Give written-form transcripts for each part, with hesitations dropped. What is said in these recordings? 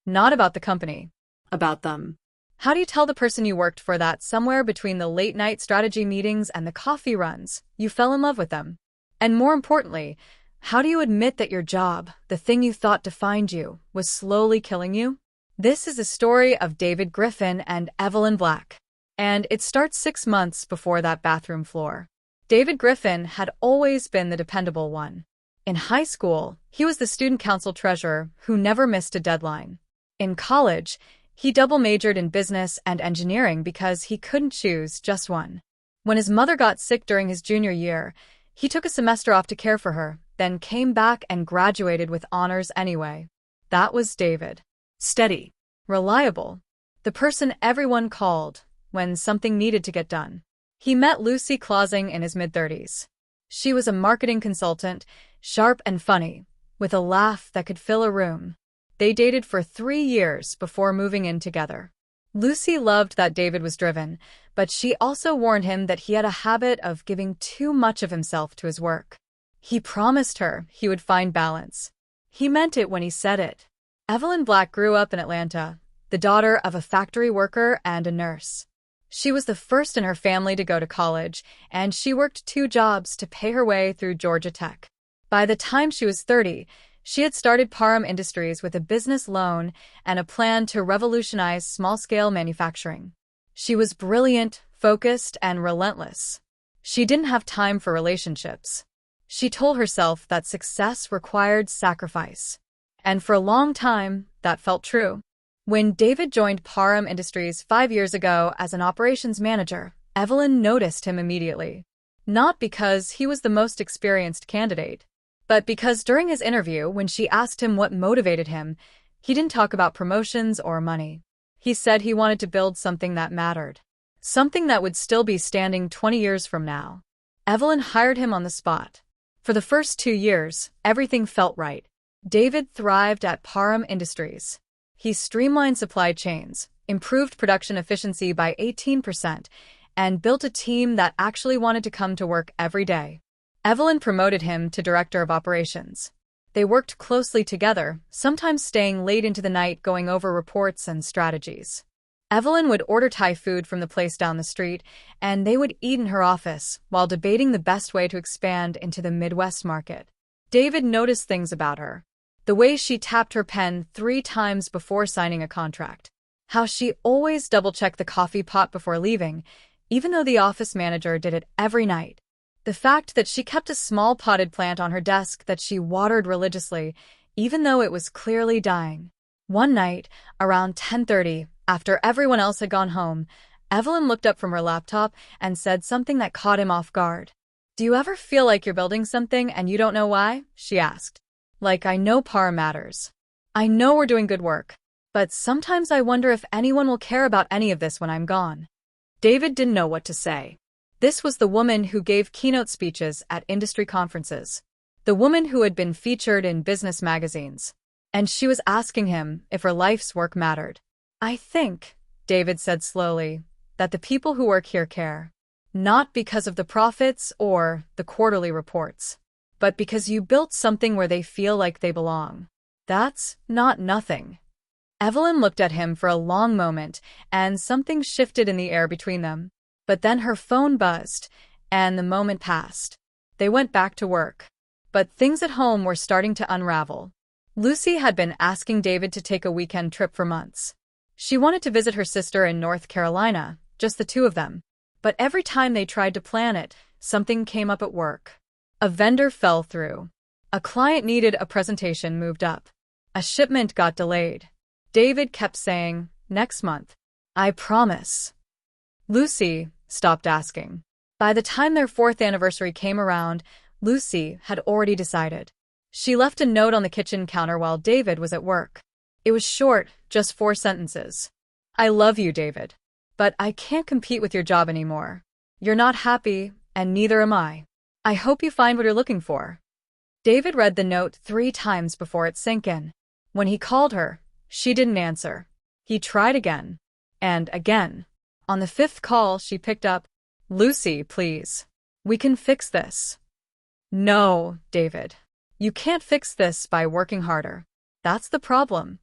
Not about the company. About them. How do you tell the person you worked for that somewhere between the late-night strategy meetings and the coffee runs, you fell in love with them? And more importantly, how do you admit that your job, the thing you thought defined you, was slowly killing you? This is a story of David Griffin and Evelyn Black. And it starts 6 months before that bathroom floor. David Griffin had always been the dependable one. In high school, he was the student council treasurer who never missed a deadline. In college, he double-majored in business and engineering because he couldn't choose just one. When his mother got sick during his junior year, he took a semester off to care for her, then came back and graduated with honors anyway. That was David. Steady. Reliable. The person everyone called when something needed to get done. He met Lucy Clausing in his mid-30s. She was a marketing consultant, sharp and funny, with a laugh that could fill a room. They dated for 3 years before moving in together. Lucy loved that David was driven, but she also warned him that he had a habit of giving too much of himself to his work. He promised her he would find balance. He meant it when he said it. Evelyn Black grew up in Atlanta, the daughter of a factory worker and a nurse. She was the first in her family to go to college, and she worked 2 jobs to pay her way through Georgia Tech. By the time she was 30, she had started Parham Industries with a business loan and a plan to revolutionize small-scale manufacturing. She was brilliant, focused, and relentless. She didn't have time for relationships. She told herself that success required sacrifice. And for a long time, that felt true. When David joined Parham Industries 5 years ago as an operations manager, Evelyn noticed him immediately. Not because he was the most experienced candidate, but because during his interview, when she asked him what motivated him, he didn't talk about promotions or money. He said he wanted to build something that mattered. Something that would still be standing 20 years from now. Evelyn hired him on the spot. For the first 2 years, everything felt right. David thrived at Parham Industries. He streamlined supply chains, improved production efficiency by 18%, and built a team that actually wanted to come to work every day. Evelyn promoted him to director of operations. They worked closely together, sometimes staying late into the night going over reports and strategies. Evelyn would order Thai food from the place down the street, and they would eat in her office while debating the best way to expand into the Midwest market. David noticed things about her. The way she tapped her pen 3 times before signing a contract. How she always double-checked the coffee pot before leaving, even though the office manager did it every night. The fact that she kept a small potted plant on her desk that she watered religiously, even though it was clearly dying. One night, around 10:30, after everyone else had gone home, Evelyn looked up from her laptop and said something that caught him off guard. "Do you ever feel like you're building something and you don't know why?" she asked. "Like, I know Parham matters. I know we're doing good work. But sometimes I wonder if anyone will care about any of this when I'm gone." David didn't know what to say. This was the woman who gave keynote speeches at industry conferences. The woman who had been featured in business magazines. And she was asking him if her life's work mattered. "I think," David said slowly, "that the people who work here care. Not because of the profits or the quarterly reports, but because you built something where they feel like they belong. That's not nothing." Evelyn looked at him for a long moment, and something shifted in the air between them. But then her phone buzzed, and the moment passed. They went back to work. But things at home were starting to unravel. Lucy had been asking David to take a weekend trip for months. She wanted to visit her sister in North Carolina, just the 2 of them. But every time they tried to plan it, something came up at work. A vendor fell through. A client needed a presentation moved up. A shipment got delayed. David kept saying, "Next month. I promise." Lucy stopped asking. By the time their 4th anniversary came around, Lucy had already decided. She left a note on the kitchen counter while David was at work. It was short, just 4 sentences. "I love you, David. But I can't compete with your job anymore. You're not happy, and neither am I. I hope you find what you're looking for." David read the note 3 times before it sank in. When he called her, she didn't answer. He tried again. And again. On the 5th call, she picked up. "Lucy, please. We can fix this." "No, David. You can't fix this by working harder. That's the problem.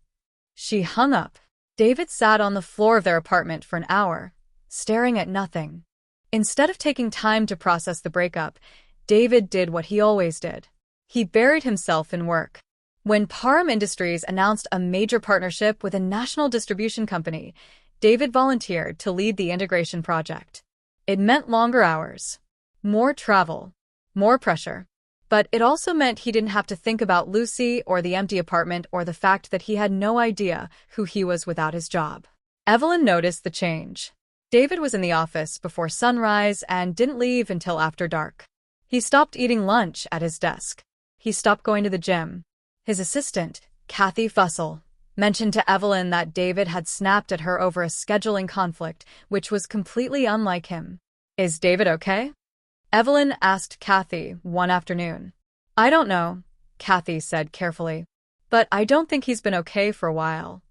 She hung up. David sat on the floor of their apartment for an hour, staring at nothing. Instead of taking time to process the breakup, David did what he always did. He buried himself in work. When Parham Industries announced a major partnership with a national distribution company, David volunteered to lead the integration project. It meant longer hours, more travel, more pressure. But it also meant he didn't have to think about Lucy or the empty apartment or the fact that he had no idea who he was without his job. Evelyn noticed the change. David was in the office before sunrise and didn't leave until after dark. He stopped eating lunch at his desk. He stopped going to the gym. His assistant, Kathy Fussell, mentioned to Evelyn that David had snapped at her over a scheduling conflict, which was completely unlike him. "Is David okay?" Evelyn asked Kathy one afternoon. "I don't know," Kathy said carefully. "But I don't think he's been okay for a while."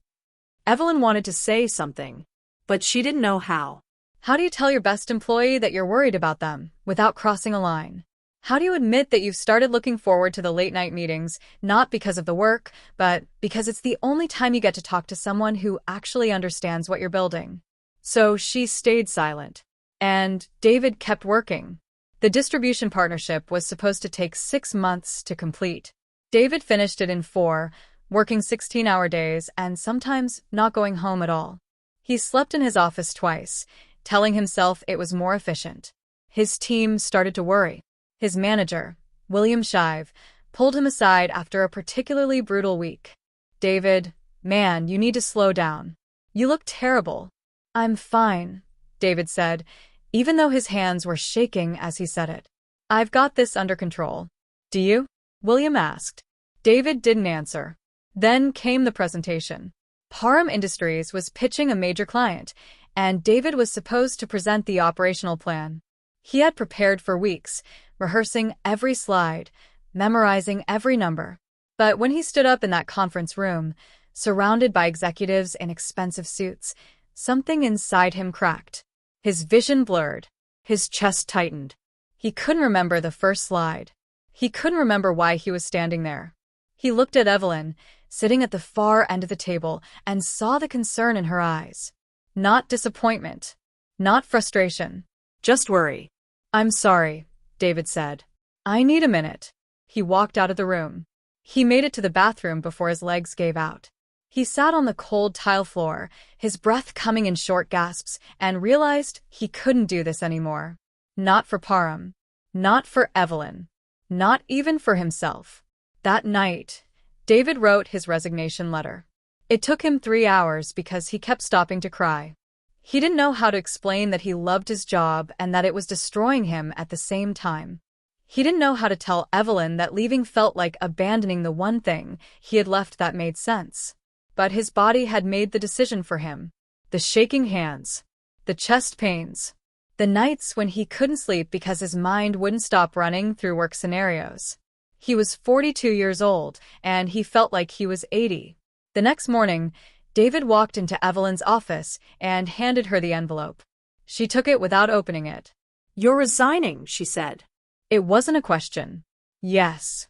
Evelyn wanted to say something, but she didn't know how. How do you tell your best employee that you're worried about them without crossing a line? How do you admit that you've started looking forward to the late-night meetings, not because of the work, but because it's the only time you get to talk to someone who actually understands what you're building? So she stayed silent. And David kept working. The distribution partnership was supposed to take 6 months to complete. David finished it in 4, working 16-hour days and sometimes not going home at all. He slept in his office twice, telling himself it was more efficient. His team started to worry. His manager, William Shive, pulled him aside after a particularly brutal week. "David, man, you need to slow down. You look terrible." "I'm fine," David said, even though his hands were shaking as he said it. "I've got this under control." "Do you?" William asked. David didn't answer. Then came the presentation. Parham Industries was pitching a major client, and David was supposed to present the operational plan. He had prepared for weeks, rehearsing every slide, memorizing every number. But when he stood up in that conference room, surrounded by executives in expensive suits, something inside him cracked. His vision blurred. His chest tightened. He couldn't remember the first slide. He couldn't remember why he was standing there. He looked at Evelyn, sitting at the far end of the table, and saw the concern in her eyes. Not disappointment. Not frustration. Just worry. "I'm sorry," David said. "I need a minute." He walked out of the room. He made it to the bathroom before his legs gave out. He sat on the cold tile floor, his breath coming in short gasps, and realized he couldn't do this anymore. Not for Parham. Not for Evelyn. Not even for himself. That night, David wrote his resignation letter. It took him 3 hours because he kept stopping to cry. He didn't know how to explain that he loved his job and that it was destroying him at the same time. He didn't know how to tell Evelyn that leaving felt like abandoning the one thing he had left that made sense. But his body had made the decision for him. The shaking hands. The chest pains. The nights when he couldn't sleep because his mind wouldn't stop running through work scenarios. He was 42 years old, and he felt like he was 80. The next morning, David walked into Evelyn's office and handed her the envelope. She took it without opening it. "You're resigning," she said. It wasn't a question. "Yes."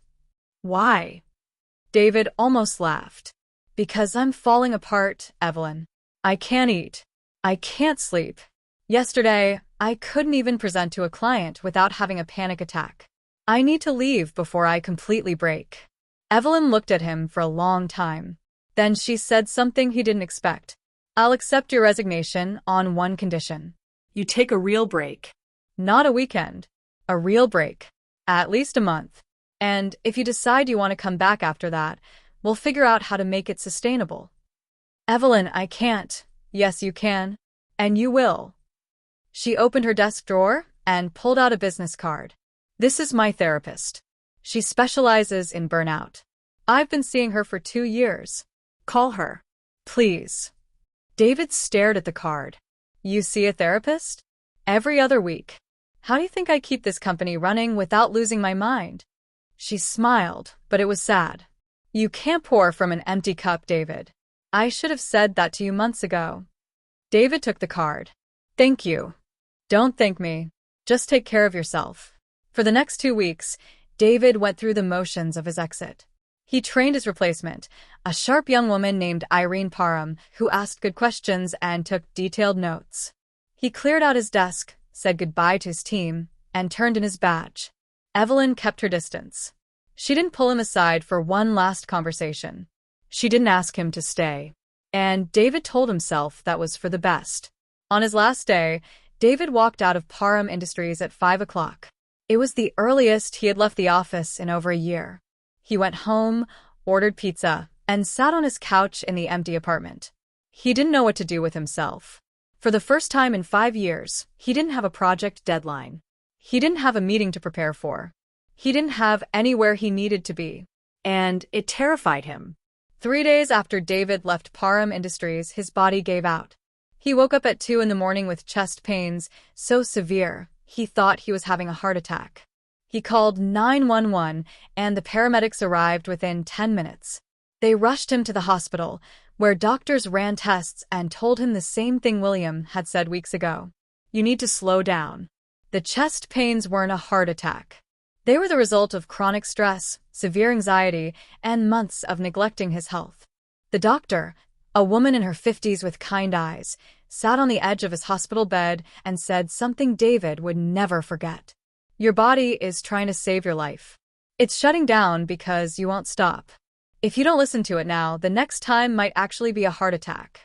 "Why?" David almost laughed. "Because I'm falling apart, Evelyn. I can't eat. I can't sleep. Yesterday, I couldn't even present to a client without having a panic attack. I need to leave before I completely break." Evelyn looked at him for a long time. Then she said something he didn't expect. "I'll accept your resignation on one condition. You take a real break." "Not a weekend. A real break. At least a month. And if you decide you want to come back after that, we'll figure out how to make it sustainable." "Evelyn, I can't." "Yes, you can. And you will." She opened her desk drawer and pulled out a business card. "This is my therapist. She specializes in burnout. I've been seeing her for 2 years. Call her. Please." David stared at the card. "You see a therapist?" "Every other week. How do you think I keep this company running without losing my mind?" She smiled, but it was sad. "You can't pour from an empty cup, David. I should have said that to you months ago." David took the card. "Thank you." "Don't thank me. Just take care of yourself." For the next 2 weeks, David went through the motions of his exit. He trained his replacement, a sharp young woman named Irene Parham, who asked good questions and took detailed notes. He cleared out his desk, said goodbye to his team, and turned in his badge. Evelyn kept her distance. She didn't pull him aside for one last conversation. She didn't ask him to stay. And David told himself that was for the best. On his last day, David walked out of Parham Industries at 5 o'clock. It was the earliest he had left the office in over a year. He went home, ordered pizza, and sat on his couch in the empty apartment. He didn't know what to do with himself. For the first time in 5 years, he didn't have a project deadline. He didn't have a meeting to prepare for. He didn't have anywhere he needed to be. And it terrified him. 3 days after David left Parham Industries, his body gave out. He woke up at 2 in the morning with chest pains so severe he thought he was having a heart attack. He called 911 and the paramedics arrived within 10 minutes. They rushed him to the hospital, where doctors ran tests and told him the same thing William had said weeks ago. You need to slow down. The chest pains weren't a heart attack. They were the result of chronic stress, severe anxiety, and months of neglecting his health. The doctor, a woman in her 50s with kind eyes, sat on the edge of his hospital bed and said something David would never forget. Your body is trying to save your life. It's shutting down because you won't stop. If you don't listen to it now, the next time might actually be a heart attack.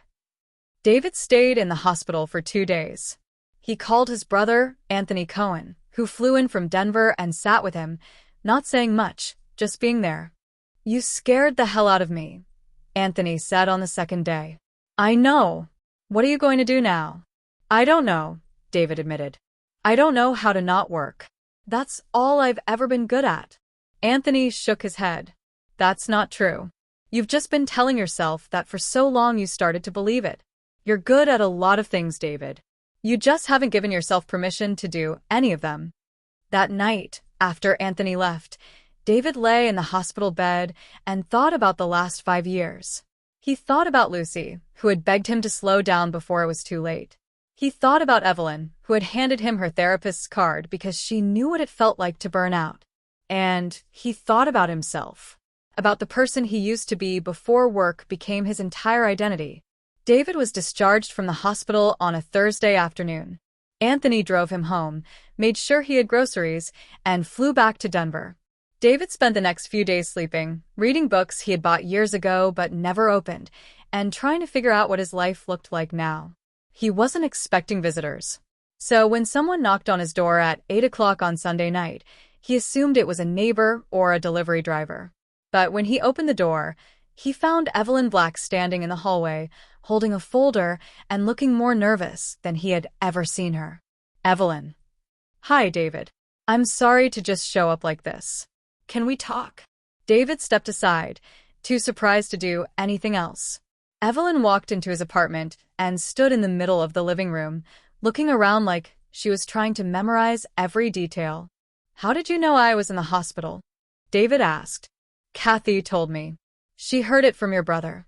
David stayed in the hospital for 2 days. He called his brother, Anthony Cohen, who flew in from Denver and sat with him, not saying much, just being there. You scared the hell out of me, Anthony said on the second day. I know. What are you going to do now? I don't know, David admitted. I don't know how to not work. That's all I've ever been good at. Anthony shook his head. That's not true. You've just been telling yourself that for so long you started to believe it. You're good at a lot of things, David. You just haven't given yourself permission to do any of them. That night, after Anthony left, David lay in the hospital bed and thought about the last 5 years. He thought about Lucy, who had begged him to slow down before it was too late. He thought about Evelyn, who had handed him her therapist's card because she knew what it felt like to burn out. And he thought about himself, about the person he used to be before work became his entire identity. David was discharged from the hospital on a Thursday afternoon. Anthony drove him home, made sure he had groceries, and flew back to Denver. David spent the next few days sleeping, reading books he had bought years ago but never opened, and trying to figure out what his life looked like now. He wasn't expecting visitors. So when someone knocked on his door at 8 o'clock on Sunday night, he assumed it was a neighbor or a delivery driver. But when he opened the door, he found Evelyn Black standing in the hallway, holding a folder and looking more nervous than he had ever seen her. Evelyn. Hi, David. I'm sorry to just show up like this. Can we talk? David stepped aside, too surprised to do anything else. Evelyn walked into his apartment and stood in the middle of the living room, looking around like she was trying to memorize every detail. How did you know I was in the hospital? David asked. Kathy told me. She heard it from your brother.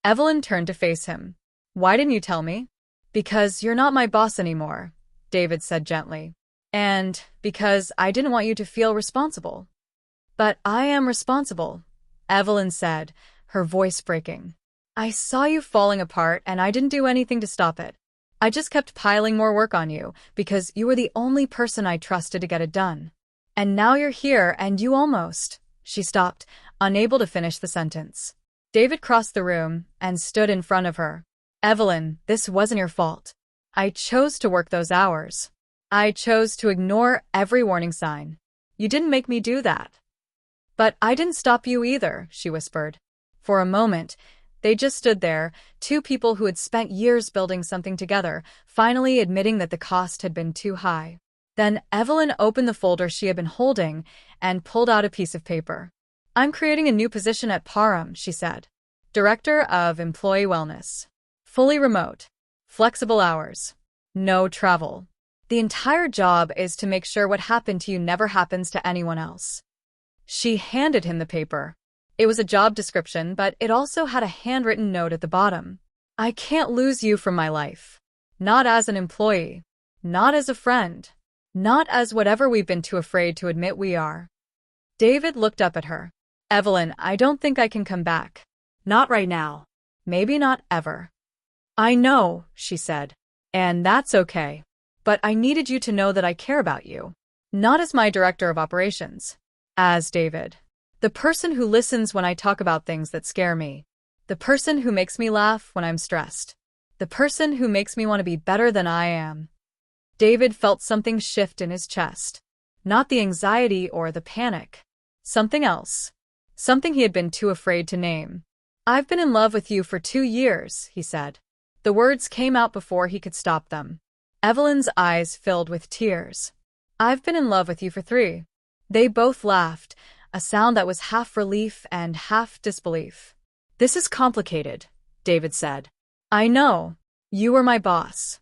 Evelyn turned to face him. Why didn't you tell me? Because you're not my boss anymore, David said gently. And because I didn't want you to feel responsible. But I am responsible, Evelyn said, her voice breaking. I saw you falling apart and I didn't do anything to stop it. I just kept piling more work on you because you were the only person I trusted to get it done. And now you're here and you almost... She stopped, unable to finish the sentence. David crossed the room and stood in front of her. Evelyn, this wasn't your fault. I chose to work those hours. I chose to ignore every warning sign. You didn't make me do that. But I didn't stop you either, she whispered. For a moment, they just stood there, two people who had spent years building something together, finally admitting that the cost had been too high. Then Evelyn opened the folder she had been holding and pulled out a piece of paper. I'm creating a new position at Parham, she said. Director of Employee Wellness. Fully remote. Flexible hours. No travel. The entire job is to make sure what happened to you never happens to anyone else. She handed him the paper. It was a job description, but it also had a handwritten note at the bottom. I can't lose you from my life. Not as an employee. Not as a friend. Not as whatever we've been too afraid to admit we are. David looked up at her. Evelyn, I don't think I can come back. Not right now. Maybe not ever. I know, she said. And that's okay. But I needed you to know that I care about you. Not as my director of operations. As David. The person who listens when I talk about things that scare me. The person who makes me laugh when I'm stressed. The person who makes me want to be better than I am. David felt something shift in his chest. Not the anxiety or the panic. Something else. Something he had been too afraid to name. I've been in love with you for 2 years, he said. The words came out before he could stop them. Evelyn's eyes filled with tears. I've been in love with you for 3. They both laughed, a sound that was half relief and half disbelief. This is complicated, David said. I know. You were my boss.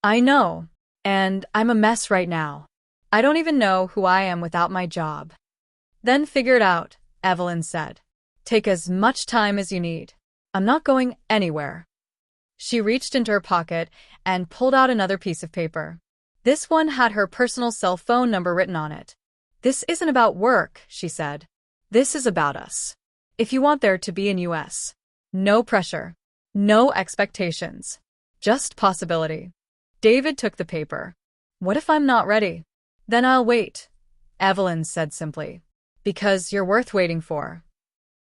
I know. And I'm a mess right now. I don't even know who I am without my job. Then figure it out, Evelyn said. Take as much time as you need. I'm not going anywhere. She reached into her pocket and pulled out another piece of paper. This one had her personal cell phone number written on it. This isn't about work, she said. This is about us. If you want there to be an US. No pressure. No expectations. Just possibility. David took the paper. What if I'm not ready? Then I'll wait, Evelyn said simply. Because you're worth waiting for.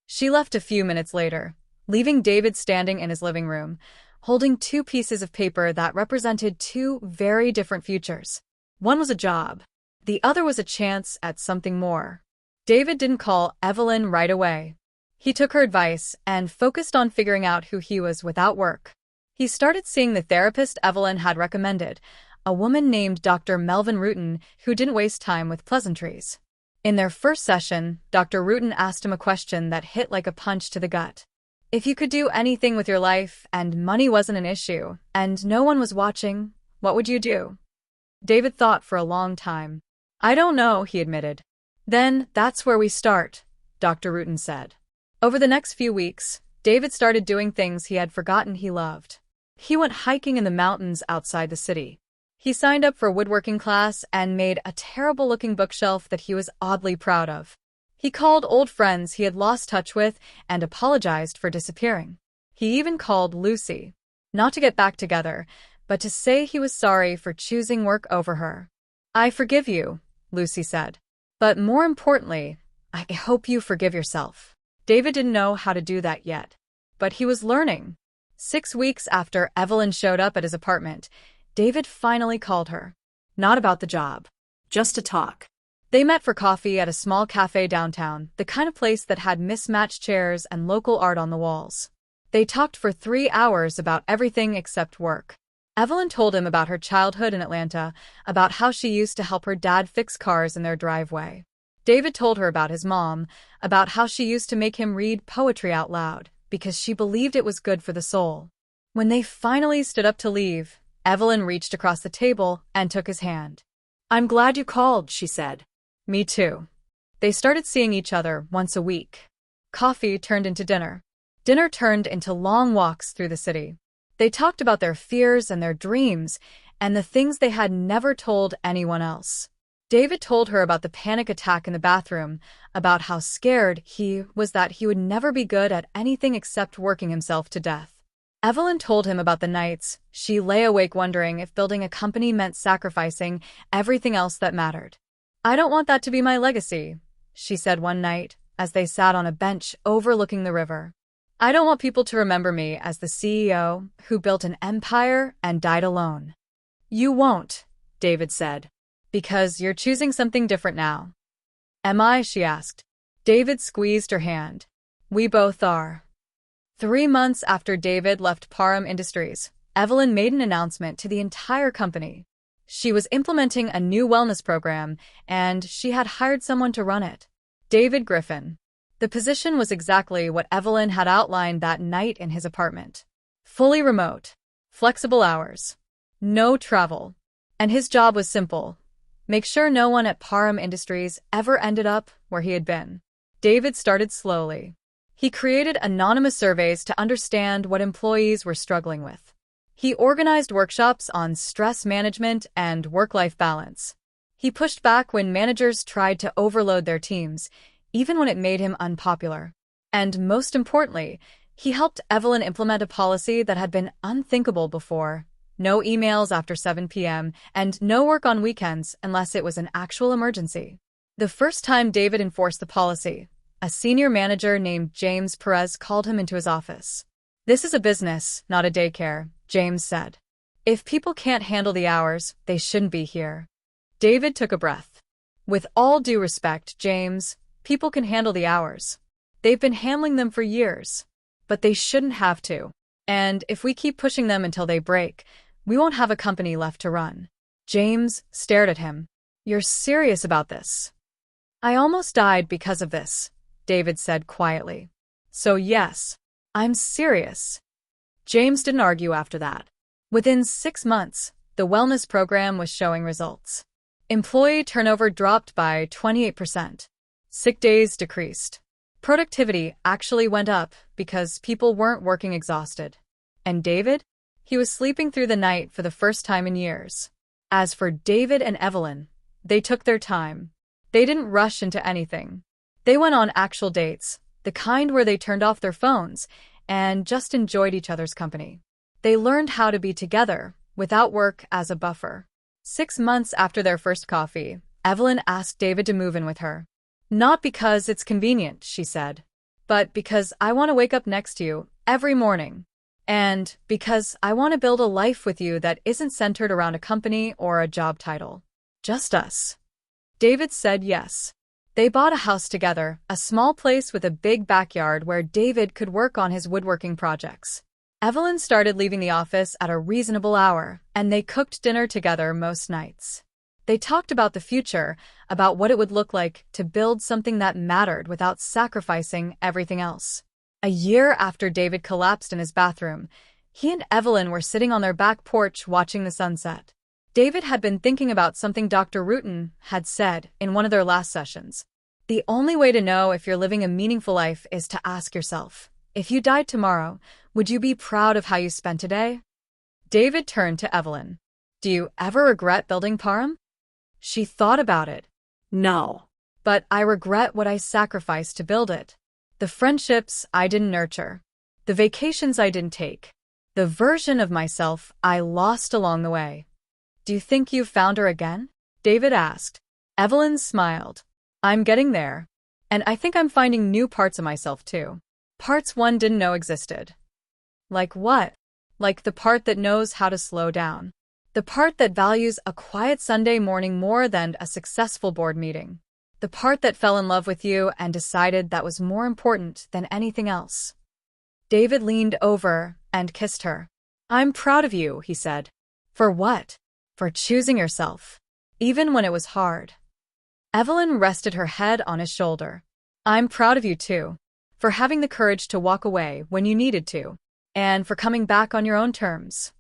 She left a few minutes later, leaving David standing in his living room, holding 2 pieces of paper that represented 2 very different futures. One was a job. The other was a chance at something more. David didn't call Evelyn right away. He took her advice and focused on figuring out who he was without work. He started seeing the therapist Evelyn had recommended, a woman named Dr. Melvin Rutan who didn't waste time with pleasantries. In their first session, Dr. Rutan asked him a question that hit like a punch to the gut. If you could do anything with your life and money wasn't an issue, and no one was watching, what would you do? David thought for a long time. I don't know, he admitted. Then, that's where we start, Dr. Rutan said. Over the next few weeks, David started doing things he had forgotten he loved. He went hiking in the mountains outside the city. He signed up for a woodworking class and made a terrible-looking bookshelf that he was oddly proud of. He called old friends he had lost touch with and apologized for disappearing. He even called Lucy, not to get back together, but to say he was sorry for choosing work over her. I forgive you, Lucy said. But more importantly, I hope you forgive yourself. David didn't know how to do that yet, but he was learning. 6 weeks after Evelyn showed up at his apartment, David finally called her. Not about the job. Just to talk. They met for coffee at a small cafe downtown, the kind of place that had mismatched chairs and local art on the walls. They talked for 3 hours about everything except work. Evelyn told him about her childhood in Atlanta, about how she used to help her dad fix cars in their driveway. David told her about his mom, about how she used to make him read poetry out loud, because she believed it was good for the soul. When they finally stood up to leave, Evelyn reached across the table and took his hand. I'm glad you called, she said. Me too. They started seeing each other once a week. Coffee turned into dinner. Dinner turned into long walks through the city. They talked about their fears and their dreams, and the things they had never told anyone else. David told her about the panic attack in the bathroom, about how scared he was that he would never be good at anything except working himself to death. Evelyn told him about the nights she lay awake wondering if building a company meant sacrificing everything else that mattered. I don't want that to be my legacy, she said one night, as they sat on a bench overlooking the river. I don't want people to remember me as the CEO who built an empire and died alone. You won't, David said, because you're choosing something different now. Am I? She asked. David squeezed her hand. We both are. 3 months after David left Parham Industries, Evelyn made an announcement to the entire company. She was implementing a new wellness program, and she had hired someone to run it. David Griffin. The position was exactly what Evelyn had outlined that night in his apartment. Fully remote. Flexible hours. No travel. And his job was simple. Make sure no one at Parham Industries ever ended up where he had been. David started slowly. He created anonymous surveys to understand what employees were struggling with. He organized workshops on stress management and work-life balance. He pushed back when managers tried to overload their teams, even when it made him unpopular. And most importantly, he helped Evelyn implement a policy that had been unthinkable before. No emails after 7 p.m. and no work on weekends unless it was an actual emergency. The first time David enforced the policy, a senior manager named James Perez called him into his office. "This is a business, not a daycare," James said. "If people can't handle the hours, they shouldn't be here." David took a breath. "With all due respect, James, people can handle the hours. They've been handling them for years. But they shouldn't have to. And if we keep pushing them until they break, we won't have a company left to run." James stared at him. "You're serious about this?" "I almost died because of this," David said quietly. "So yes, I'm serious." James didn't argue after that. Within 6 months, the wellness program was showing results. Employee turnover dropped by 28%. Sick days decreased. Productivity actually went up because people weren't working exhausted. And David? He was sleeping through the night for the first time in years. As for David and Evelyn, they took their time. They didn't rush into anything. They went on actual dates, the kind where they turned off their phones and just enjoyed each other's company. They learned how to be together, without work as a buffer. 6 months after their first coffee, Evelyn asked David to move in with her. "Not because it's convenient," she said, "but because I want to wake up next to you every morning. And because I want to build a life with you that isn't centered around a company or a job title. Just us." David said yes. They bought a house together, a small place with a big backyard where David could work on his woodworking projects. Evelyn started leaving the office at a reasonable hour, and they cooked dinner together most nights. They talked about the future, about what it would look like to build something that mattered without sacrificing everything else. A year after David collapsed in his bathroom, he and Evelyn were sitting on their back porch watching the sunset. David had been thinking about something Dr. Rutan had said in one of their last sessions. The only way to know if you're living a meaningful life is to ask yourself, if you died tomorrow, would you be proud of how you spent today? David turned to Evelyn. "Do you ever regret building Param?" She thought about it. No. "But I regret what I sacrificed to build it. The friendships I didn't nurture. The vacations I didn't take. The version of myself I lost along the way." "Do you think you've found her again?" David asked. Evelyn smiled. "I'm getting there. And I think I'm finding new parts of myself too. Parts one didn't know existed." "Like what?" "Like the part that knows how to slow down. The part that values a quiet Sunday morning more than a successful board meeting. The part that fell in love with you and decided that was more important than anything else." David leaned over and kissed her. "I'm proud of you," he said. "For what?" "For choosing yourself, even when it was hard." Evelyn rested her head on his shoulder. "I'm proud of you too, for having the courage to walk away when you needed to, and for coming back on your own terms."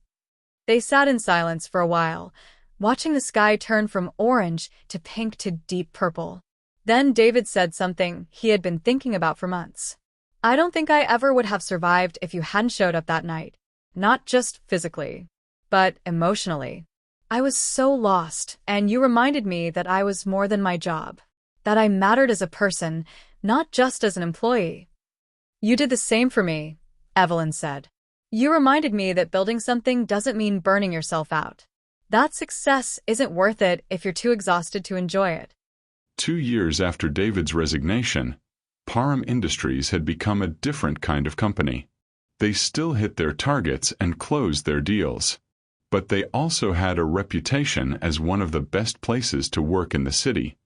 They sat in silence for a while, watching the sky turn from orange to pink to deep purple. Then David said something he had been thinking about for months. "I don't think I ever would have survived if you hadn't showed up that night. Not just physically, but emotionally. I was so lost, and you reminded me that I was more than my job. That I mattered as a person, not just as an employee." "You did the same for me," Evelyn said. "You reminded me that building something doesn't mean burning yourself out. That success isn't worth it if you're too exhausted to enjoy it." 2 years after David's resignation, Param Industries had become a different kind of company. They still hit their targets and closed their deals. But they also had a reputation as one of the best places to work in the city.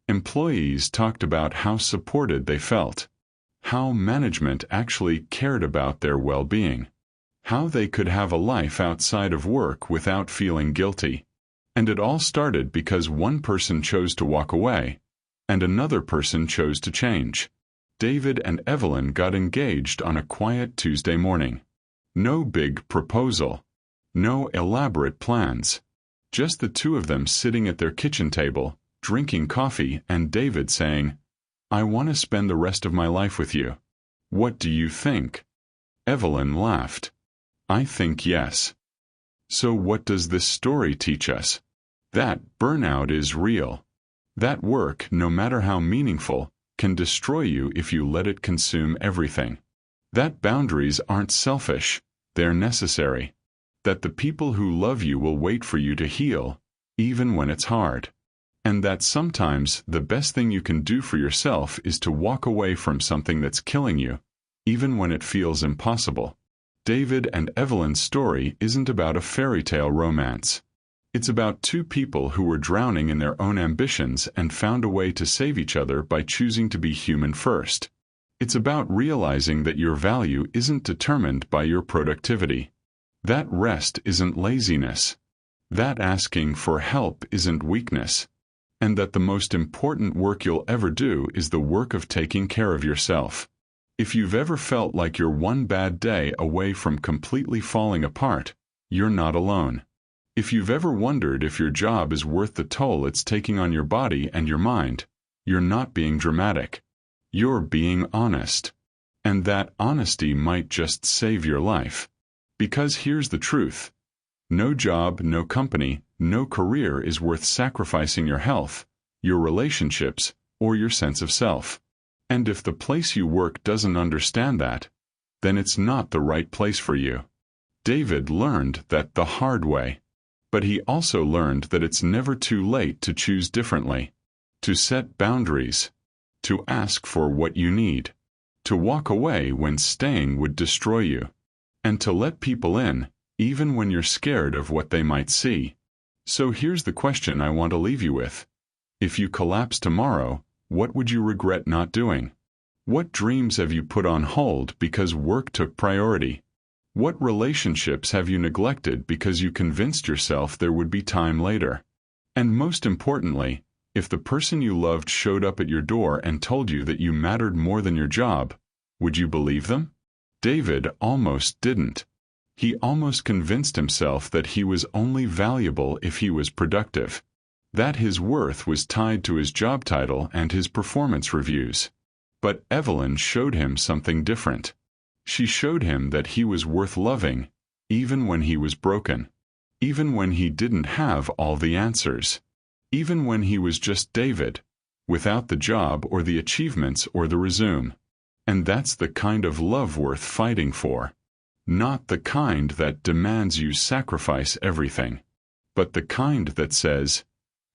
Employees talked about how supported they felt, how management actually cared about their well-being, how they could have a life outside of work without feeling guilty. And it all started because one person chose to walk away, and another person chose to change. David and Evelyn got engaged on a quiet Tuesday morning. No big proposal. No elaborate plans. Just the two of them sitting at their kitchen table, drinking coffee, and David saying, "I want to spend the rest of my life with you. What do you think?" Evelyn laughed. "I think yes." So what does this story teach us? That burnout is real. That work, no matter how meaningful, can destroy you if you let it consume everything. That boundaries aren't selfish, they're necessary. That the people who love you will wait for you to heal, even when it's hard. And that sometimes the best thing you can do for yourself is to walk away from something that's killing you, even when it feels impossible. David and Evelyn's story isn't about a fairy tale romance. It's about two people who were drowning in their own ambitions and found a way to save each other by choosing to be human first. It's about realizing that your value isn't determined by your productivity. That rest isn't laziness. That asking for help isn't weakness. And that the most important work you'll ever do is the work of taking care of yourself. If you've ever felt like you're one bad day away from completely falling apart, you're not alone. If you've ever wondered if your job is worth the toll it's taking on your body and your mind, you're not being dramatic. You're being honest. And that honesty might just save your life. Because here's the truth. No job, no company, no career is worth sacrificing your health, your relationships, or your sense of self. And if the place you work doesn't understand that, then it's not the right place for you. David learned that the hard way. But he also learned that it's never too late to choose differently, to set boundaries, to ask for what you need, to walk away when staying would destroy you, and to let people in, even when you're scared of what they might see. So here's the question I want to leave you with. If you collapse tomorrow, what would you regret not doing? What dreams have you put on hold because work took priority? What relationships have you neglected because you convinced yourself there would be time later? And most importantly, if the person you loved showed up at your door and told you that you mattered more than your job, would you believe them? David almost didn't. He almost convinced himself that he was only valuable if he was productive, that his worth was tied to his job title and his performance reviews. But Evelyn showed him something different. She showed him that he was worth loving, even when he was broken, even when he didn't have all the answers, even when he was just David, without the job or the achievements or the resume. And that's the kind of love worth fighting for. Not the kind that demands you sacrifice everything, but the kind that says,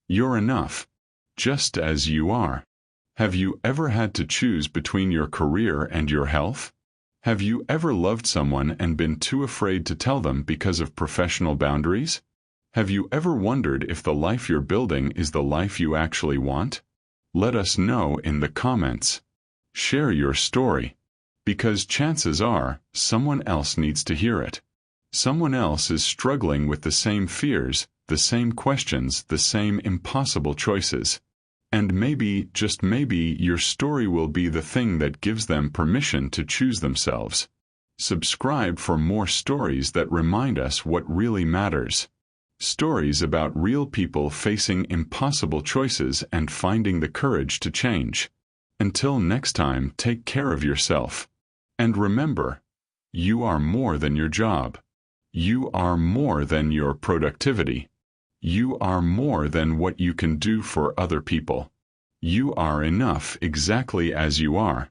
"You're enough, just as you are." Have you ever had to choose between your career and your health? Have you ever loved someone and been too afraid to tell them because of professional boundaries? Have you ever wondered if the life you're building is the life you actually want? Let us know in the comments. Share your story. Because chances are, someone else needs to hear it. Someone else is struggling with the same fears, the same questions, the same impossible choices. And maybe, just maybe, your story will be the thing that gives them permission to choose themselves. Subscribe for more stories that remind us what really matters. Stories about real people facing impossible choices and finding the courage to change. Until next time, take care of yourself. And remember, you are more than your job. You are more than your productivity. You are more than what you can do for other people. You are enough exactly as you are.